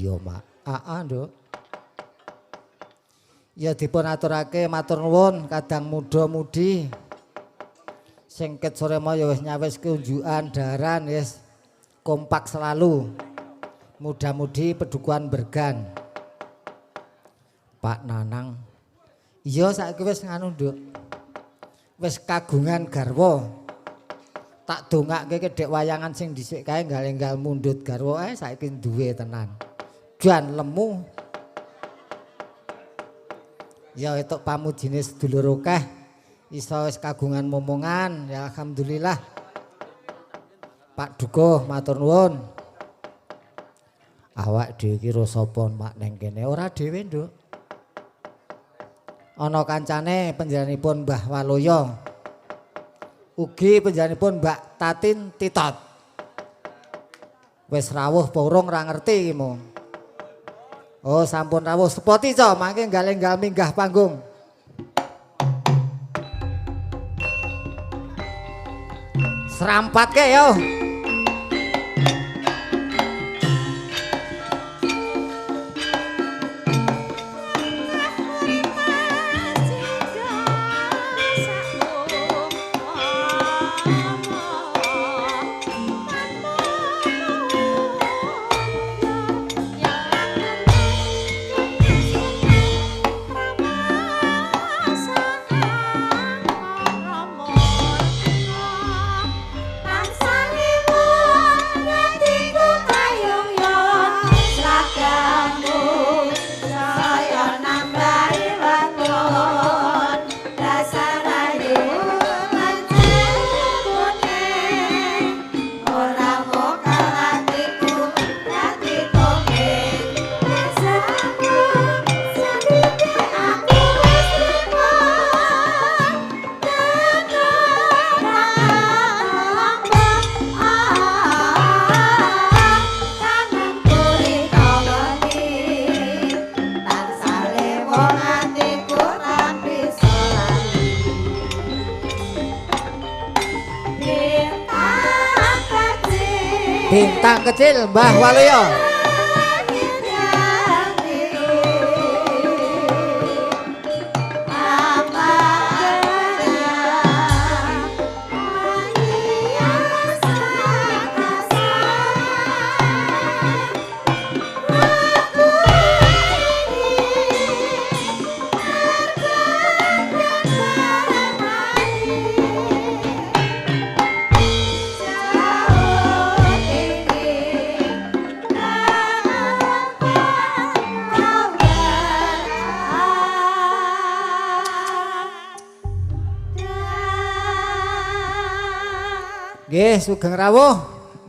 iya, Mak. Nduk. Ya dipun aturake matur nuwun kadang muda-mudi. Sing ket sore mau ya wis nyawiske unjukan daran wis kompak selalu. Muda-mudi pedukuhan bergan. Pak Nanang. Iya saiki wis nganu, Nduk. Wis kagungan garwa. Tak dongake dek wayangan sing dhisik kae enggal-enggal mundhut garwa saiki duwe tenan. Jan lemu. Ya etuk pamujine sedulur akeh iso wis kagungan momongan ya alhamdulillah. Pak Dukuh matur nuwun. Awak dhewe iki sapa mak neng kene ora dhewe, Nduk. Ana kancane panjenenganipun Mbah Waloyo. Ugi panjenenganipun Mbak Tatin Titot. Wis rawuh apa urung ora ngerti iki mong. Oh sampun rawuh sepoti co mangke enggal-enggal minggah panggung. Serampatke yo. Bintang kecil Mbah Waluyo. Nggih, sugeng rawuh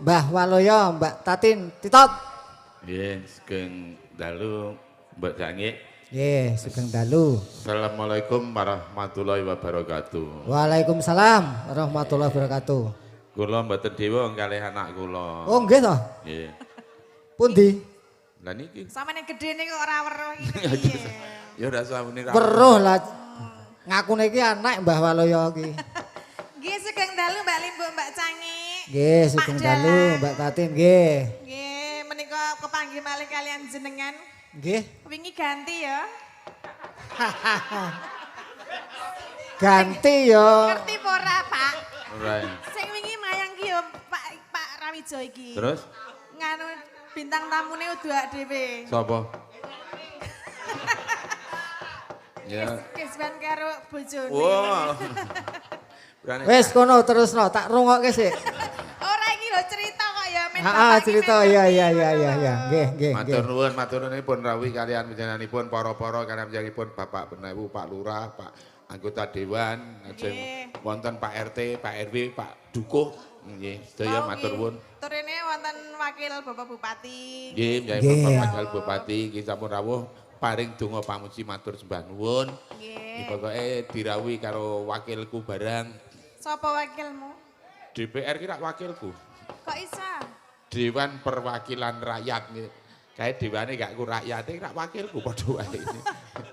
Mbah Waloyo, Mbak Tatin Titot. Nggih, sugeng dalu Mbak Jangik. Nggih, sugeng dalu. Assalamualaikum warahmatullahi wabarakatuh. Waalaikumsalam warahmatullahi wabarakatuh. Kula mboten dewa kalih anak kula. Oh, nggih to? Nggih. Pundi? Lah niki. Sampeyan gedene kok ora weruh iki. Ya ora samune ra. Weruh lah. Ngakune iki anak Mbah Waloyo iki. Nggih sugeng dalu Mbak Limbu Mbak Cangik. Nggih, sugeng dalu Mbak Tatin nggih. Nggih, menika kepanggih malih kalian jenengan. Nggih. Wingi ganti ya. Ganti yo. Ngerti apa ora, Pak? Ora. Sing wingi mayang ki yo Pak Rawijo iki. Terus Nganu bintang tamune udah dhewe. sapa? Ya. Kesban karo bojone. Wow. Wes kono terusno, tak rungokke sik. Ora iki lho cerita kok ya men. Heeh, cerita iya. Nggih. Matur nuwun, matur nuwun rawuh kalian panjenenganipun para-para kalian panjenenganipun Bapak Penewu, Pak Lurah, Pak anggota dewan, ajeng wonten Pak RT, Pak RW, Pak Dukuh. Nggih, sedaya matur nuwun. Turine wonten wakil Bapak Bupati. Nggih, Bapak Wakil Bupati iki sampun rawuh paring donga pamuji matur sembah nuwun. Nggih. Pokoke dirawuhi karo wakilku barang. Sapa wakilmu? DPR ki rak wakilku. Kok iso? Dewan Perwakilan Rakyat. Kae dewane gak ku rakyate rak wakilku padha wae.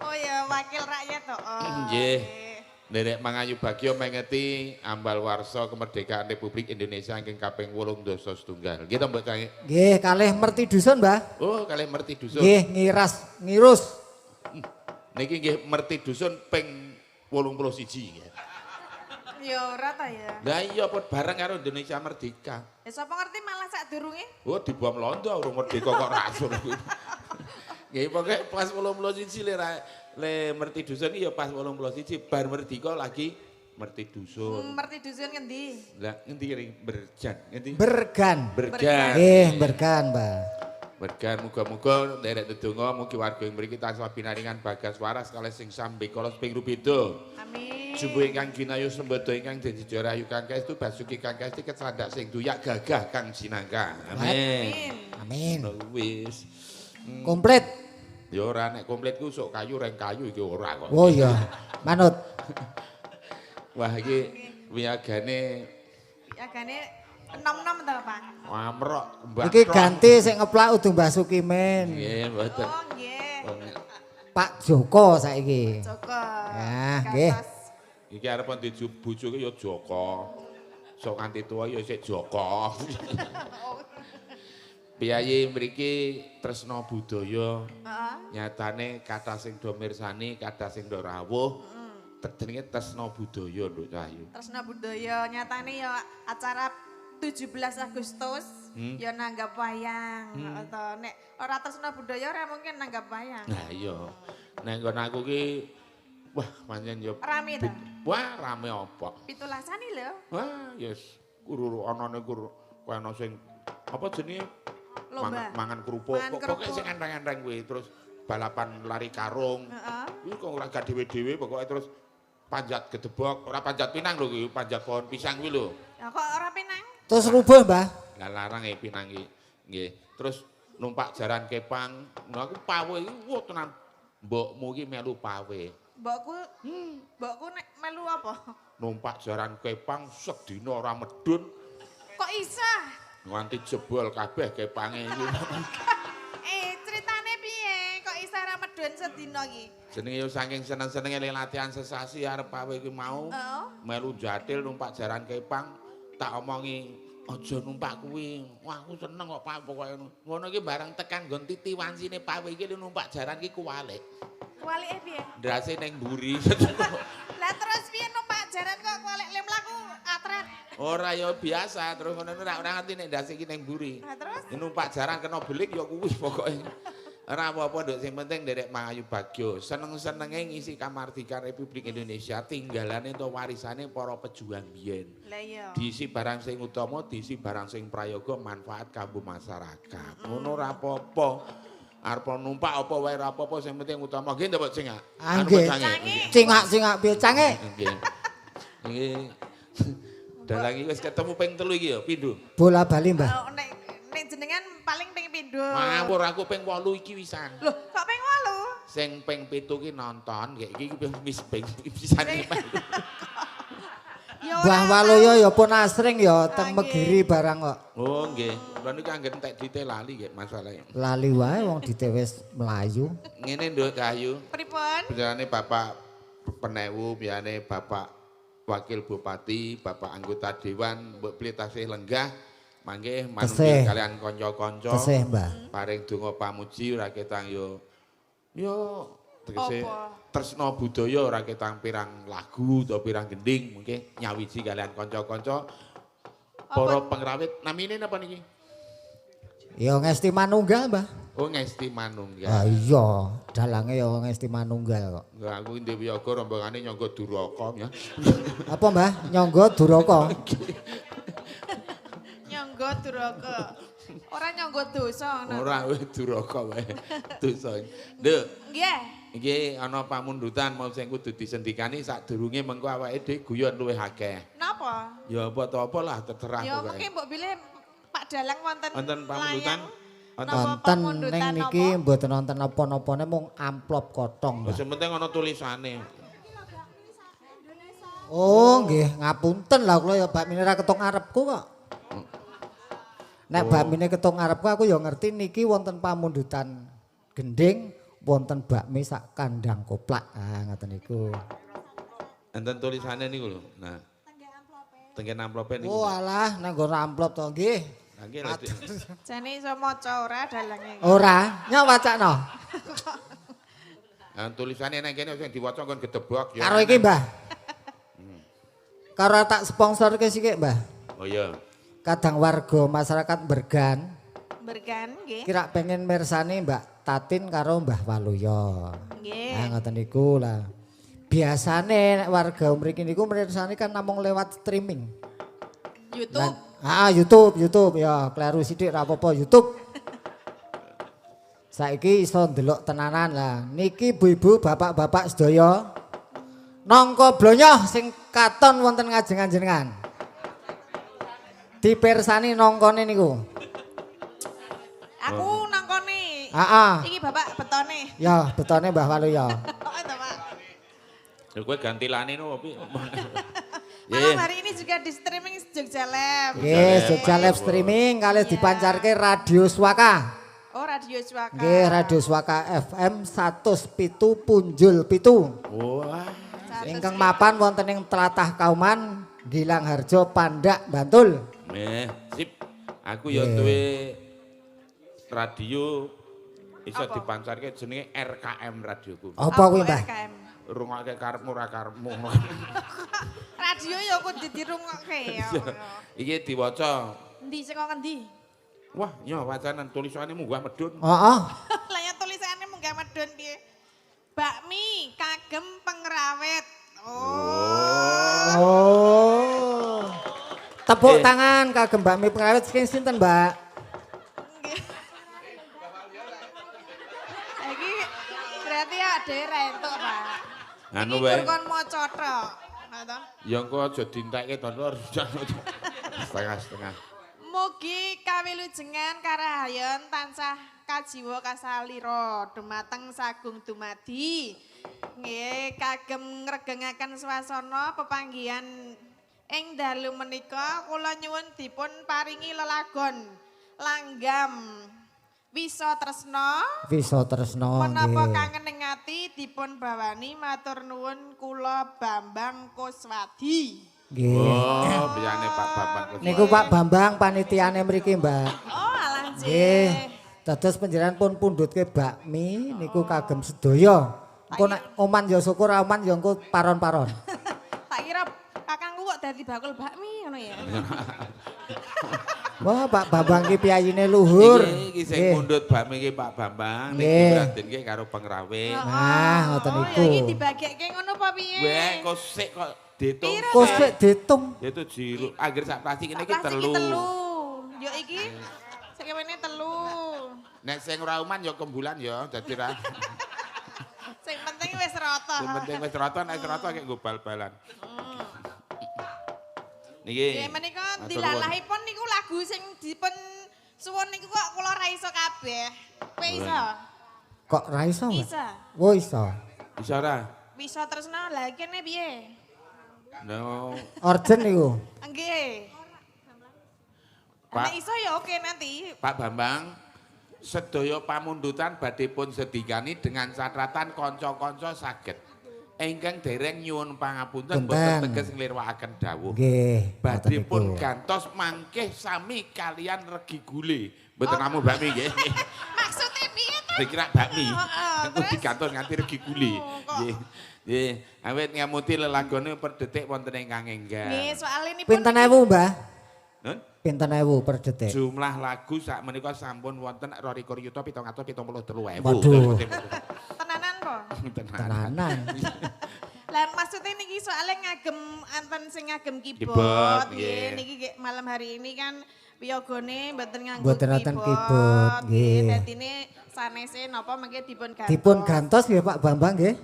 Oh ya wakil rakyat to. Oh, Nggih. Nderek Mangayu Bagyo mengeti ambal warsa kemerdekaan Republik Indonesia ingkang kaping 8 Nggih to Mbak Cange? Nggih, kalih merti dusun, Mbah. Oh, kalih merti dusun. Nggih, ngirus. Niki nggih merti dusun ping 81 nggih. Ya ora ta ya. Lah iya pun bareng karo Indonesia Merdeka. Ya sapa ngerti malah sadurunge? Oh, dibom londo urung merdeka kok rasul. Nggih, pokoke pas 81 le merti dusun iki ya pas 81 bar merdeka lagi merti dusun. Merti dusun ngendi? Lah ngendi kene Berjan, ngendi? Bergan. Berjan. Nggih, bergan, Mbah. Bergan muga-muga nderek ndedonga mugi warga ing mriki tansah pinaringan bagas waras kalih sing sambe kala ping rubeda. Amin. Jumbo ingkang ginayu sembada ingkang dadi jarayu kang kaestu basuki kang kaesti kecandak sing duyak gagah kang sinangka. Amin. Amin. Wis. Komplit. Ya ora nek komplit ku sok kayu reng kayu iki ora kok. Oh iya. Manut. Wah iki wiyagane enom-enom to, Pak? amrok mbak. Iki ganti sing ngeplak udu Mbah Sukimin. Nggih, mboten. Oh, nggih. Pak Joko saiki. Joko. Ya, nggih. Iki arep dibojoke ya Joko. Sok kanthi tuwa ya isih Joko. Piyayi mriki tresna budaya. Heeh. Nyatane kathah sing do mirsani, kathah sing do rawuh. Jenenge tresna budaya lho Cahyu. Tresna budaya nyatane ya acara 17 Agustus ya nanggap wayang. Atau nek ora tresna budaya ora mungkin nanggap wayang. Nah iya. Nek nggon aku ki wah pancen ya Rame ta? wah rame apa? 17-an lho. Wah yes guru anane guru kowe ana sing apa jenenge Lomba. mangan kerupuk. Mangan Pokoke kerupuk. sing enteng-enteng kuwi terus balapan lari karung. Heeh. Iku kok ora gak dhewe-dhewe pokoke terus panjat gedebok, ora panjat pinang lho kuwi, panjat pohon pisang kuwi lho. Ya kok ora pinang? Terus rubuh, Mbah. Lah larang pinang iki. Nggih. Terus numpak jaran kepang. Nah aku pawe iki wah tenan. Mbokmu iki melu pawe. Mbokku nek melu apa? Numpak jaran kepang sedina ora medun Kok isa? nganti jebol kabeh kepange iki. Ceritane piye? Kok isa ora medun sedina iki? Jenenge yo saking seneng-senenge latihan sesasi arep pawe iki mau. Heeh. Melu jatil numpak jaran kepang tak omongi aja numpak kuwi. Wah aku seneng kok Pak pokoke ngono iki bareng tekan nggon titi wansine pawe iki numpak jaran iki kuwalik. Kualike piye? Ndrase ning mburi. Lah terus piye numpak jaran kok kualik lem laku atret. Ora ya biasa terus ngono ora ngerti nek ndase iki ning mburi. Lah terus Numpak jaran kena belik ya kuwi pokoke. Ora apa-apa nduk sing penting nderek Mangayu Bagyo seneng-senenge ngisi kamardikan Republik Indonesia tinggalane to warisane para pejuang biyen. lah iya. Diisi barang sing utama, diisi barang sing prayoga manfaat kanggo masyarakat. Ngono ora apa-apa. Arep numpak apa wae ora apa-apa sing penting utama. Nggih Mbak Cingak. Nggih. Cingak-cingak piye cange? Nggih. Nggih. Dalang iki wis ketemu ping 3 iki ya, pindho. Bola bali, Mbah. Nek jenengan paling ping pindho. Ngawur aku ping 8 iki wisan. Loh, kok ping 8? Sing ping 7 ki nonton, kayak iki wis ping pisan iki. Ya Mbah Waluyo ya pun asring ya teng Megiri barang kok. Oh nggih, kula niku anggen entek dite lali nggih masalahe. Lali wae wong ditewes melayu. Ngene Nduk Cahayu, Pripun? biasane Bapak Penewu, biasane Bapak Wakil Bupati, Bapak anggota Dewan, Mbok Pli tasih lenggah. Mangke manunggal Tesih. kalian kanca-kanca. Tesih, Mbah. Paring donga pamuji ora ketang yo tegese Apa? tresna budaya ora ketang pirang lagu utawa pirang gending mungkin nyawiji kalian kanca-kanca para pengrawit namine napa niki? Ya ngesti manunggal, Mbah. Oh ngesti manunggal. Ah iya, dalange ya ngesti manunggal kok. Enggak aku Dewi Yoga rombongane nyangga Duraka ya. Apa, Mbah? Nyangga Duraka. Nyangga duraka. Ora nyangga dosa ngono. Ora wis Duraka wae. Dosa. Nduk, Nggih. iki ana pamundutan mau sing kudu disendikani sadurunge mengko awake dhewe guyon luwih akeh. Napa? Ya apa to apa lah terserah Ya pokoke. mungkin mbok bilih Pak Dalang wonten Wonten pamundutan? layang. Napa Wonten pamundutan ning niki napa? mboten wonten napa-napane mung amplop kotong, Wis Mbah. penting ana tulisane. Oh, nggih, ngapunten lah kula ya bakmine ra ketung arepku kok. Nek bakmine ketung arepku aku ya ngerti niki wonten pamundutan gending, wonten bakmi sak kandang koplak. Ah, ngoten niku. Enten tulisannya niku lho. Nah. Tenggen amplope niku. Oh alah nang nggon amplop to nggih. Lah nggih lho. Jane iso maca ora dalange. Ora, nya wacakno. Nah, tulisannya nang kene sing diwaca nggon gedebok ya. Karo iki, Mbah. Karo tak sponsor ke sik, Mbah. Oh iya. Kadang warga masyarakat Bergan Bergan nggih. kira pengen mirsani Mbak Tatin karo Mbah Waluyo. Nggih. Nah ngoten niku lah. Biasane nek warga mriki niku mirsani kan namung lewat streaming. YouTube. YouTube ya, kleru sithik ra apa-apa YouTube. Saiki iso ndelok tenanan lah. Niki ibu-ibu, bapak-bapak sedaya nangka blonyoh sing katon wonten ngajeng jenengan. Dipirsani nangkane niku. Aku nangkone. Heeh. Iki bapak betone. Ya, betone Mbah Waluyo. Oh, itu, Pak. Lha kowe ganti lane no opo? Malam hari ini juga di streaming Jogja Lab. Nggih, Jogja live streaming kalih dipancarke Radio Swaka. Oh, Radio Swaka. Nggih, Radio Swaka FM 107 Punjul 7. Wah. Ingkang mapan wonten ing tlatah Kauman, Gilang Harjo, Pandak, Bantul. Sip. Aku ya duwe radio iso dipancarke jenenge RKM radioku. Apa kuwi, Mbah? RKM. Rungokke karepmu ra karepmu. Radio ya kudu dirungokke ya. Iki diwaca. Endi sing kok ngendi? Wah, ya wacanan tulisannya munggah medun. Heeh. Lah ya tulisannya munggah medun piye? Bakmi kagem pengrawit. Oh. Oh. Tepuk tangan kagem Mbak Mi pengrawit saking sinten, Mbak? Iki berarti ada rentuk, Pak. Anu Iki wae. gur kon maca tok. Ngono. Ya engko aja dintekke to lur. Setengah-setengah. Mugi kawilujengan karahayon tansah kajiwa kasalira dumateng sagung dumadi. Nggih kagem ngregengaken swasana pepanggihan ing dalu menika kula nyuwun dipun paringi lelagon langgam wisa tresna. Wisa tresna Menapa nggih. kangen ing ati dipun bawani matur nuwun kula Bambang Kuswadi. Nggih. Oh, biyane Pak Bambang. Niku Pak Bambang panitiane mriki, Mbak. Oh alah Nggih. nggih. Dados panjenengan pun pundhutke bakmi niku kagem sedaya. Engko nek oman ya syukur, oman ya engko paron-paron. Tak kira kakangku kok dadi bakul bakmi ngono ya. Wah, Pak Bambang ki piyayine luhur. Iki sing Nggih. mundhut bakmi iki Pak Bambang, nek Nggih. dibradenke karo pengrawit. Nah, ngoten Oh niku. ya iki dibagikke ngono apa piye? Weh, kok sik kok ditung. Piro, Kok sik ditung. Itu jiru. Angger sak plastik ini iki Plastik iki telu. Yo iki sing kene telu. Nek sing ora uman ya kembulan ya, dadi ra. Sing penting wis rata. Sing penting wis rata, nek wis rata kek nggo bal-balan. Niki. Ya menika matur nuwun. dilalahipun niku lagu sing dipun suwun niku kok kula ra iso kabeh. Kowe iso? Kok ra iso, Mbak? Iso. Oh, iso. Bisa ora? Bisa tresna lah kene piye? No. Orjen niku. Nggih. Pak. Nek iso ya oke nanti. Pak Bambang, sedaya pamundutan badhe pun sedikani dengan catatan kanca-kanca saged. Ingkang dereng nyuwun pangapunten boten Punten. teges nglirwakaken dawuh. Nggih. Badhe ngoten pun niku. gantos mangkih sami kalian regi gule. Mboten namung bakmi nggih. Maksudnya piye to? Dikira bakmi. Heeh, Engko terus? digantos nganti regi gule. Oh, kok. Nggih. Nggih, awit ngamuti lelagone per detik wonten ingkang enggal. Nggih, soal ini Pinten ewu, Mbah? Nun? Pinten ewu per detik? Jumlah lagu sak menika sampun wonten Rorikur Yuto 773.000. Waduh. tenanan po. Tenan. Tenanan. Lah maksudnya niki soalnya ngagem anten sing ngagem Keyboard, keyboard. nggih. Nggih, niki malam hari ini kan wiyagane mboten nganggo Mboten wonten keyboard, nggih. Dadine sanese napa mengke dipun gantos. Dipun gantos nggih Pak Bambang nggih.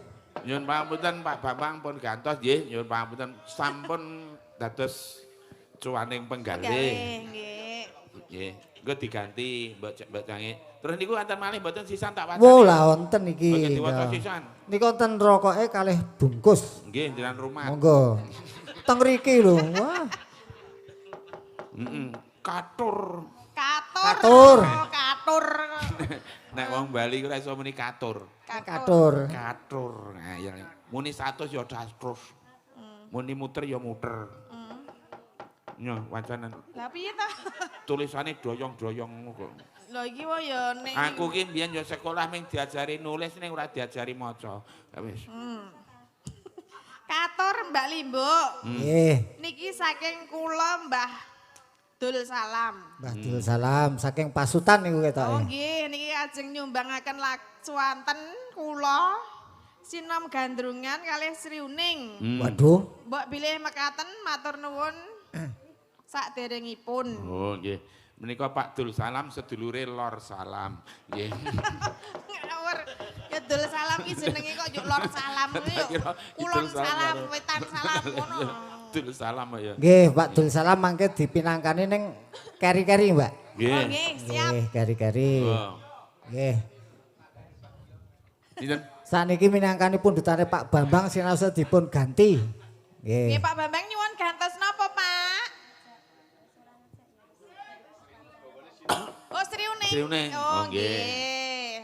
Nyuwun pangapunten Pak Bambang pun gantos nggih, nyuwun pangapunten sampun dados cuaning Penggalih, penggalih. nggih. Nggih, engko diganti Mbak Canggih. Terus niku anten malih mboten sisan tak wacani. Wo lah wonten iki. Mboten diwaca sisan. Niku wonten rokoke kalih bungkus. Nggih, jenengan rumah. Monggo. Teng riki lho. Wah. Katur. Katur. Oh, katur. Nek wong Bali ku ora iso muni katur. Katur. Katur. Nah, ya muni 100 ya 100. Muni muter ya muter. Yo wacanan. Lah piye ta? Tulisane doyong-doyong kok. Lho iki wae ya nek Aku ki mbiyen ya sekolah ming diajari nulis ning ora diajari maca. Ya wis. Katur Mbak Limbuk. Nggih. Niki saking kula Mbah Dul Salam. Mbah Dul Salam saking Pasutan niku ketoke. Oh nggih, niki ajeng nyumbangaken swanten kula sinom gandrungan kalih Sri Uning. Waduh. Mbok bilih mekaten matur nuwun saderengipun. Oh nggih. Menika Pak Dul Salam sedulure Lor Salam. Nggih. Ngawur. Ya Dul Salam iki jenenge kok yo Lor Salam yo. Kulon Salam, Wetan Salam ngono. Dul Salam ya. Nggih, Pak Dul Salam mangke dipinangkani ning keri-keri, Mbak. Oh Nggih. nggih, siap. Nggih, keri-keri. Oh. Nggih. Sinten? Saniki minangkanipun dutane Pak Bambang sinaosa dipun ganti. Nggih Nggih. Pak Bambang nyuwun gantos napa, Pak? Oh Sri Uning. Sri Uning. Oh Oh, nggih. nggih.